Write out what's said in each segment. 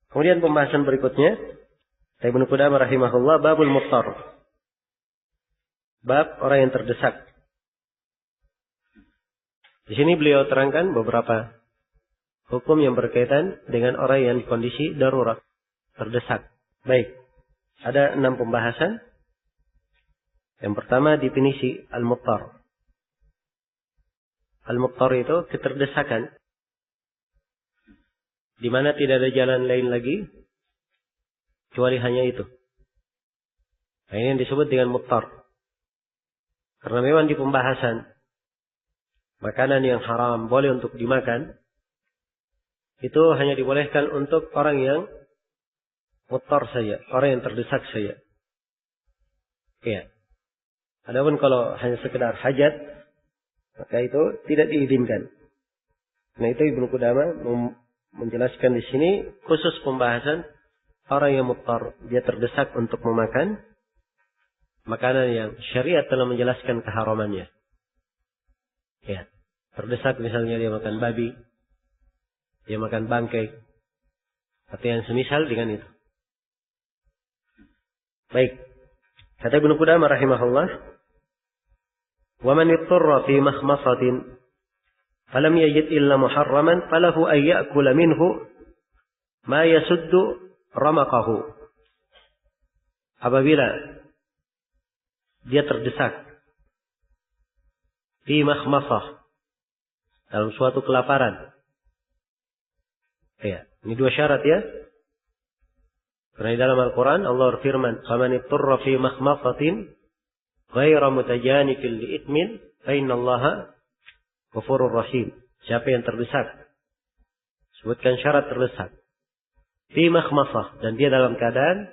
Kemudian pembahasan berikutnya, Ibnu Qudamah rahimahullah, babul muttar. Bab orang yang terdesak. Di sini beliau terangkan beberapa hukum yang berkaitan dengan orang yang kondisi darurat, terdesak. Baik, ada 6 pembahasan. Yang pertama, definisi al-muttar. Al-muttar itu keterdesakan, di mana tidak ada jalan lain lagi kecuali hanya itu. Nah, ini yang disebut dengan muttar. Karena memang di pembahasan makanan yang haram boleh untuk dimakan, itu hanya dibolehkan untuk orang yang muttar saja, orang yang terdesak saja. Ya. Adapun kalau hanya sekedar hajat, maka itu tidak diizinkan. Nah, itu Ibnu Qudamah menjelaskan di sini khusus pembahasan orang yang muttar, dia terdesak untuk memakan makanan yang syariat telah menjelaskan keharamannya. Ya, terdesak misalnya dia makan babi, dia makan bangkai, atau yang semisal dengan itu. Baik, kata Ibnu Qudamah rahimahullah, wa man ittara fi makhmasatin falam yajid illa muharraman falahu an ya'kula minhu ma yasuddu ramaqahu. Apabila dia terdesak fi makhmasah, dalam suatu kelaparan. Ya, ini 2 syarat ya. Karena di dalam Al-Quran Allah berfirman, "Faman ittara fi makhmasatin ghaira mutajanifin li itsmin, fa innallaha ghafurur rahim." Siapa yang terdesak? Sebutkan syarat terdesak. Fi makhmasah, dan dia dalam keadaan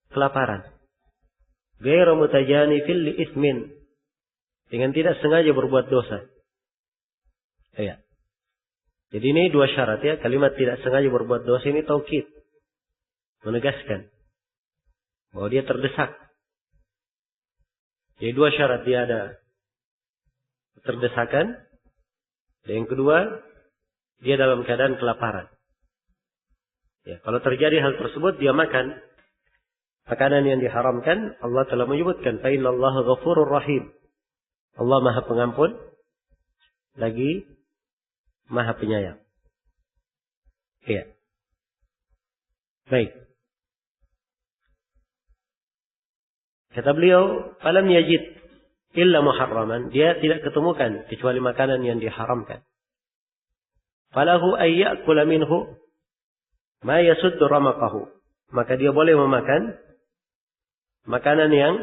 kelaparan. Ghaira mutajanifin li itsmin, dengan tidak sengaja berbuat dosa. Ya. Jadi ini 2 syarat ya. Kalimat tidak sengaja berbuat dosa ini taukid, menegaskan bahwa dia terdesak. Jadi 2 syarat, dia ada terdesakan, dan yang kedua dia dalam keadaan kelaparan. Ya, kalau terjadi hal tersebut dia makan makanan yang diharamkan, Allah telah menyebutkan fa innallaha ghafurur rahim. Allah Maha Pengampun lagi Maha Penyayang. Iya. Baik. Kata beliau, falam yajid illa muharraman, dia tidak ketemukan kecuali makanan yang diharamkan. Falahu ay ya'kula minhu ma yasuddu ramaqahu, maka dia boleh memakan makanan yang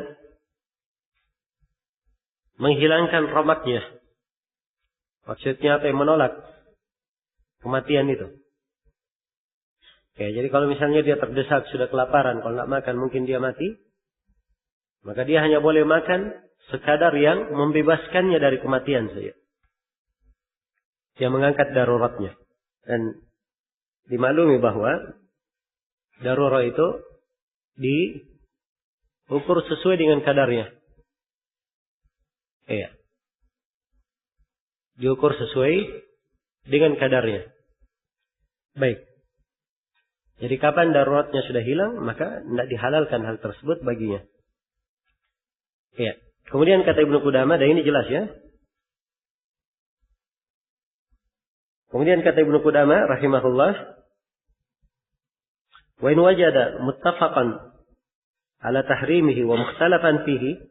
menghilangkan ramaknya. Maksudnya apa? Yang menolak kematian itu. Oke, jadi kalau misalnya dia terdesak, sudah kelaparan, kalau tidak makan mungkin dia mati, maka dia hanya boleh makan sekadar yang membebaskannya dari kematian saja. Dia mengangkat daruratnya. Dan dimaklumi bahwa darurat itu diukur sesuai dengan kadarnya. Iya. Diukur sesuai dengan kadarnya. Baik. Jadi kapan daruratnya sudah hilang, maka tidak dihalalkan hal tersebut baginya. Iya. Kemudian kata Ibnu Qudamah, dan ini jelas ya. Kemudian kata Ibnu Qudamah rahimahullah, wa in wajada muttafaqan ala tahrimihi wa mukhtalafan fihi,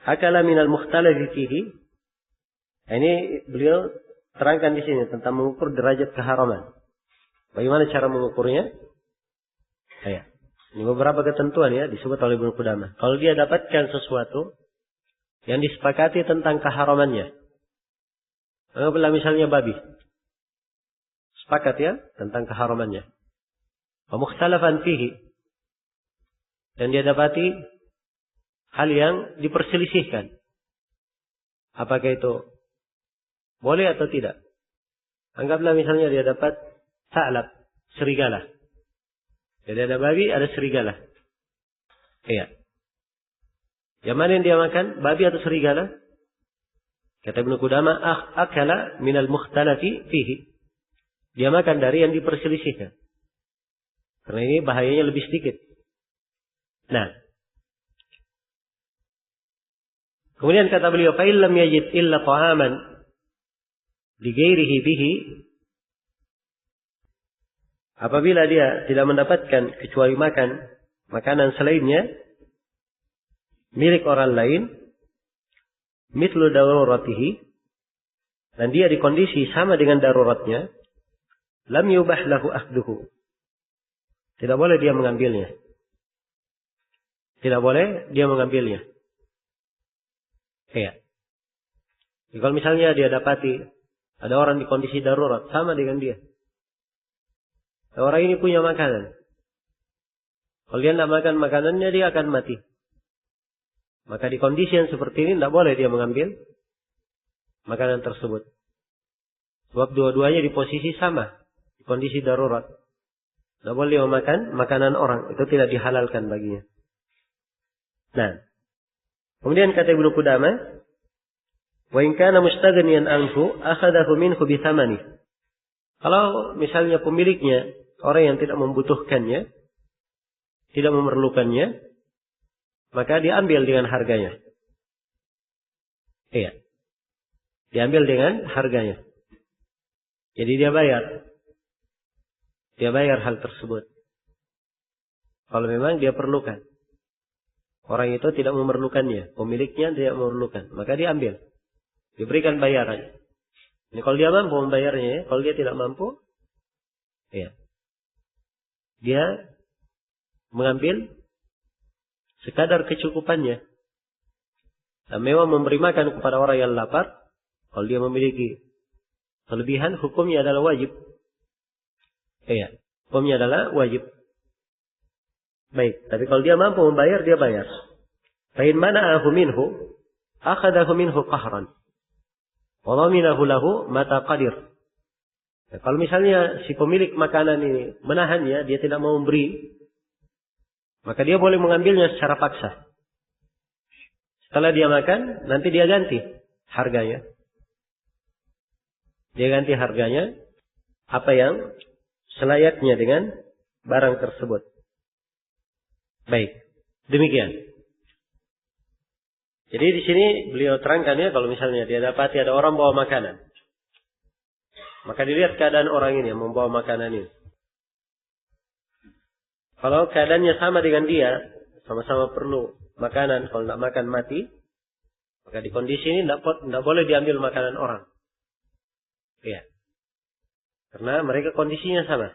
akala minal mukhtalafi fihi. Ini beliau terangkan di sini tentang mengukur derajat keharaman. Bagaimana cara mengukurnya? Ya. Ini beberapa ketentuan ya disebut oleh Ibnu Qudamah. Kalau dia dapatkan sesuatu yang disepakati tentang keharamannya, anggaplah misalnya babi, sepakat ya tentang keharamannya. Wa mukhtalafan fihi, dan dia dapati hal yang diperselisihkan. Apakah itu boleh atau tidak? Anggaplah misalnya dia dapat sa'lab, serigala. Jadi ada babi, ada serigala. Iya. Yang mana yang dia makan? Babi atau serigala? Kata Ibnu Qudamah, akala minal mukhtalafi fihi. Dia makan dari yang diperselisihkan. Karena ini bahayanya lebih sedikit. Nah, kemudian kata beliau, fa illam yajid illa ta'aman li ghairihi bihi, apabila dia tidak mendapatkan kecuali makanan selainnya milik orang lain, mithlu daruratihi, dan dia di kondisi sama dengan daruratnya, lam yubah lahu akhduhu, tidak boleh dia mengambilnya. Tidak boleh dia mengambilnya. Iya. Jadi kalau misalnya dia dapati ada orang di kondisi darurat sama dengan dia, orang ini punya makanan. Kalau dia tidak makan makanannya, dia akan mati. Maka di kondisi yang seperti ini tidak boleh dia mengambil makanan tersebut. Sebab dua-duanya di posisi sama, di kondisi darurat. Tidak boleh dia memakan makanan orang, itu tidak dihalalkan baginya. Nah, kemudian kata Ibnu Qudamah, wa in kana mustaghniyan anhu akhadahu minhu bi thamani. Kalau misalnya pemiliknya orang yang tidak membutuhkannya, tidak memerlukannya, maka diambil dengan harganya. Iya. Diambil dengan harganya. Jadi dia bayar. Dia bayar hal tersebut. Kalau memang dia perlukan. Orang itu tidak memerlukannya. Pemiliknya tidak memerlukan. Maka diambil. Diberikan bayaran. Ini kalau dia mampu membayarnya. Ya. Kalau dia tidak mampu. Ya. Dia mengambil sekadar kecukupannya. Dan memang memberi makan kepada orang yang lapar. Kalau dia memiliki kelebihan, hukumnya adalah wajib. Iya. Hukumnya adalah wajib. Baik. Tapi kalau dia mampu membayar, dia bayar. Fa'in mana'ahu minhu, akhadahu minhu qahran. Wa dhaminahu lahu mata qadir. Nah, kalau misalnya si pemilik makanan ini menahannya, dia tidak mau memberi, maka dia boleh mengambilnya secara paksa. Setelah dia makan, nanti dia ganti harganya. Dia ganti harganya apa yang selayaknya dengan barang tersebut. Baik, demikian. Jadi di sini beliau terangkan ya, kalau misalnya dia dapati ada orang bawa makanan, maka dilihat keadaan orang ini yang membawa makanan ini. Kalau keadaannya sama dengan dia, sama-sama perlu makanan, kalau tidak makan mati, maka di kondisi ini tidak boleh diambil makanan orang. Iya. Karena mereka kondisinya sama.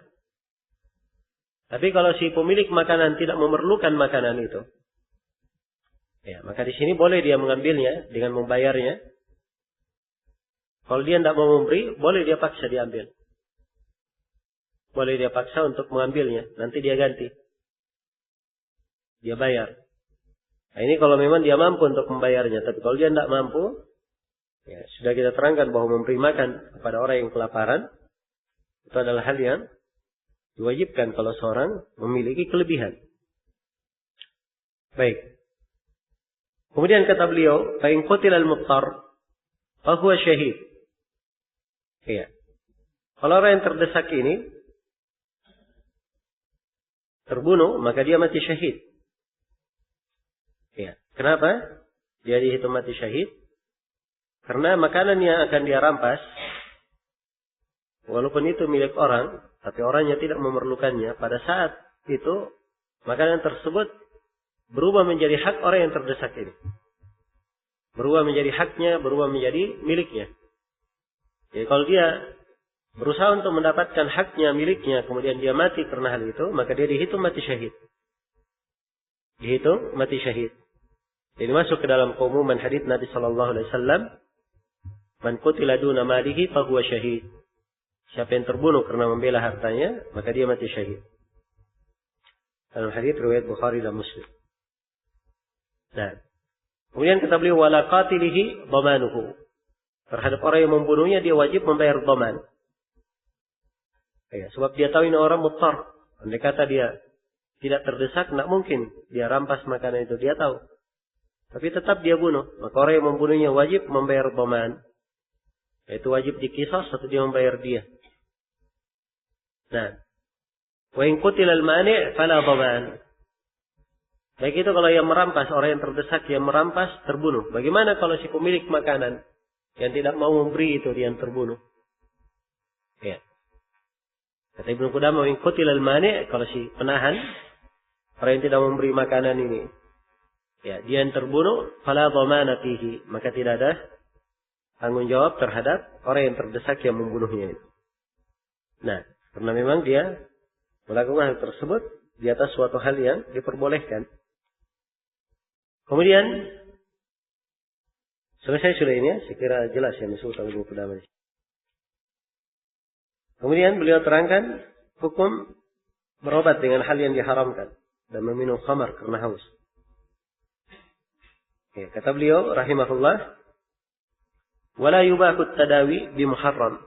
Tapi kalau si pemilik makanan tidak memerlukan makanan itu, ya, maka di sini boleh dia mengambilnya dengan membayarnya. Kalau dia tidak mau memberi, boleh dia paksa diambil. Boleh dia paksa untuk mengambilnya. Nanti dia ganti. Dia bayar. Nah, ini kalau memang dia mampu untuk membayarnya. Tapi kalau dia tidak mampu, ya, sudah kita terangkan bahwa memberi makan kepada orang yang kelaparan itu adalah hal yang diwajibkan kalau seorang memiliki kelebihan. Baik. Kemudian kata beliau, fa in qutila al-muttar fa huwa syahid. Iya. Kalau orang yang terdesak ini terbunuh, maka dia mati syahid. Iya. Kenapa dia dihitung mati syahid? Karena makanan yang akan dia rampas, walaupun itu milik orang, tapi orangnya tidak memerlukannya, pada saat itu makanan tersebut berubah menjadi hak orang yang terdesak ini. Berubah menjadi haknya, berubah menjadi miliknya. Jadi kalau dia berusaha untuk mendapatkan haknya, miliknya, kemudian dia mati karena hal itu, maka dia dihitung mati syahid. Dihitung mati syahid. Jadi masuk ke dalam keumuman hadits Nabi sallallahu alaihi wasallam, man qutila duna malihi fa huwa syahid. Siapa yang terbunuh karena membela hartanya, maka dia mati syahid. Dalam hadits riwayat Bukhari dan Muslim. Nah, kemudian kata beliau wala qatilihi dhamanuhu. Terhadap orang yang membunuhnya dia wajib membayar dhaman. Ya, sebab dia tahu ini orang muttar. Andai kata dia tidak terdesak, tidak mungkin dia rampas makanan itu, dia tahu. Tapi tetap dia bunuh. Maka orang yang membunuhnya wajib membayar dhaman. Yaitu wajib dikisas atau dia membayar dia. Nah, Wa in qutilal mani' fala dhaman. Baik itu kalau yang merampas, orang yang terdesak yang merampas terbunuh. Bagaimana kalau si pemilik makanan yang tidak mau memberi itu yang terbunuh? Ya. Kata Ibnu Qudamah, wa in qutilal mani', kalau si penahan, orang yang tidak memberi makanan ini, ya, dia yang terbunuh, fala dhamana fihi, maka tidak ada tanggung jawab terhadap orang yang terdesak yang membunuhnya itu. Nah, karena memang dia melakukan hal tersebut di atas suatu hal yang diperbolehkan. Kemudian selesai sudah ini ya, saya kira jelas yang disebut oleh Ibnu Qudamah. Kemudian beliau terangkan hukum berobat dengan hal yang diharamkan dan meminum khamar karena haus. Ya, kata beliau rahimahullah, wala yubahu tadawi bimuharram,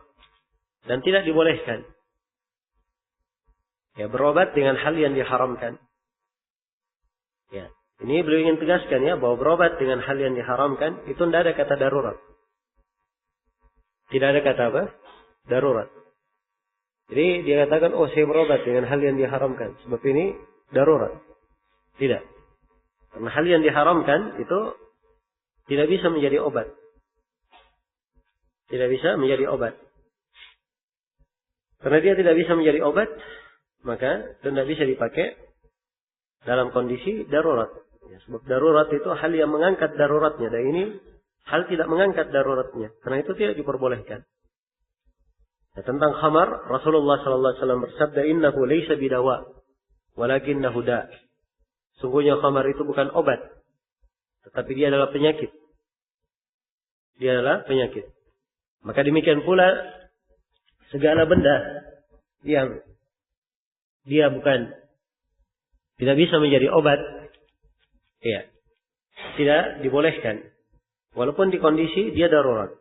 dan tidak dibolehkan ya berobat dengan hal yang diharamkan. Ya, ini beliau ingin tegaskan ya bahwa berobat dengan hal yang diharamkan itu tidak ada kata darurat. Tidak ada kata apa? Darurat. Jadi dia katakan, oh saya berobat dengan hal yang diharamkan sebab ini darurat. Tidak. Karena hal yang diharamkan itu tidak bisa menjadi obat. Tidak bisa menjadi obat. Karena dia tidak bisa menjadi obat, maka tidak bisa dipakai dalam kondisi darurat. Ya, sebab darurat itu hal yang mengangkat daruratnya. Dan ini hal tidak mengangkat daruratnya. Karena itu tidak diperbolehkan. Nah, tentang khamar, Rasulullah SAW bersabda, innahu laysa bidawa, walakinnahu da'. Sungguhnya khamar itu bukan obat, tetapi dia adalah penyakit. Dia adalah penyakit. Maka demikian pula segala benda yang dia bukan tidak bisa menjadi obat, ya, tidak dibolehkan. Walaupun di kondisi dia darurat.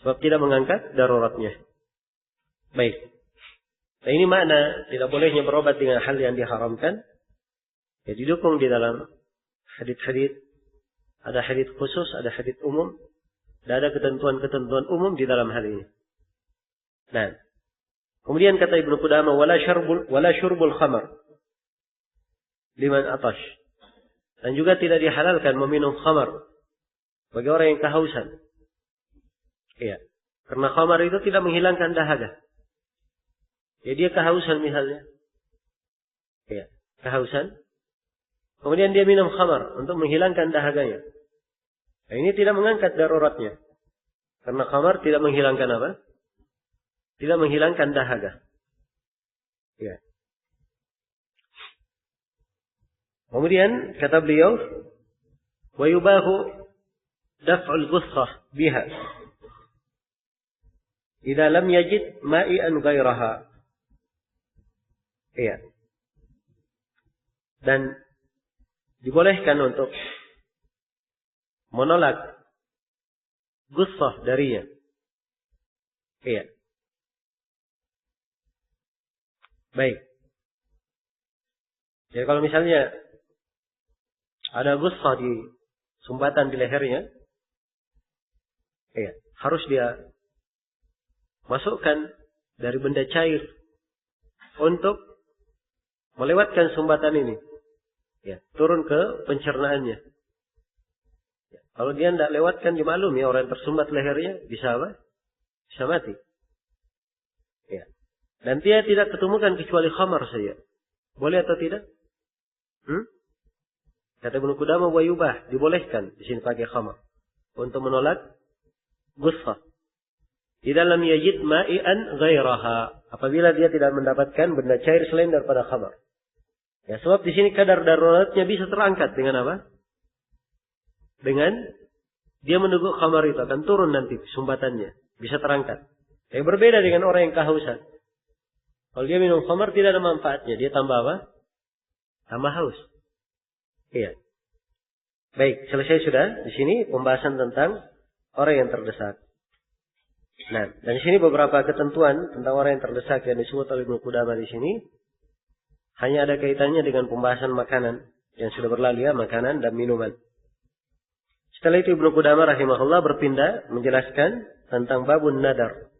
Sebab tidak mengangkat daruratnya. Baik. Nah, ini makna tidak bolehnya berobat dengan hal yang diharamkan. Ya, didukung di dalam hadits-hadits. Ada hadits khusus, ada hadits umum. Dan ada ketentuan-ketentuan umum di dalam hal ini. Nah, kemudian kata Ibnu Qudamah, wala syurbul khamar liman atash. Dan juga tidak dihalalkan meminum khamar bagi orang yang kehausan. Iya. Karena khamar itu tidak menghilangkan dahaga. Ya, dia kehausan misalnya. Ya, kehausan. Kemudian dia minum khamar untuk menghilangkan dahaganya. Nah, ini tidak mengangkat daruratnya. Karena khamar tidak menghilangkan apa? Tidak menghilangkan dahaga. Ya. Kemudian kata beliau, wa yubahu daf'ul ghussah biha idza lam yajid ma'ian ghairaha. Iya. Dan dibolehkan untuk menolak ghussah darinya. Iya. Baik. Jadi kalau misalnya ada ghussah di sumbatan di lehernya, iya, harus dia masukkan dari benda cair untuk melewatkan sumbatan ini, ya, turun ke pencernaannya. Ya, kalau dia tidak lewatkan, dimaklumi orang yang tersumbat lehernya bisa apa? Bisa mati. Ya. Dan dia tidak ketemukan kecuali khamar saja. Boleh atau tidak? Kata Ibnu Qudamah, wa yubah, dibolehkan di sini pakai khamar untuk menolak ghussah. Idza lam yajid ma'ian ghairaha, apabila dia tidak mendapatkan benda cair selain daripada khamar. Ya, sebab di sini kadar daruratnya bisa terangkat dengan apa? Dengan dia menunggu khamar itu akan turun nanti sumbatannya, bisa terangkat. Tapi berbeda dengan orang yang kehausan. Kalau dia minum khamar tidak ada manfaatnya, dia tambah apa? Tambah haus. Iya. Baik, selesai sudah di sini pembahasan tentang orang yang terdesak. Nah, dan di sini beberapa ketentuan tentang orang yang terdesak yang disebut oleh Ibnu Qudamah di sini. Hanya ada kaitannya dengan pembahasan makanan yang sudah berlalu ya, makanan dan minuman. Setelah itu Ibnu Qudamah rahimahullah berpindah menjelaskan tentang babun nadar.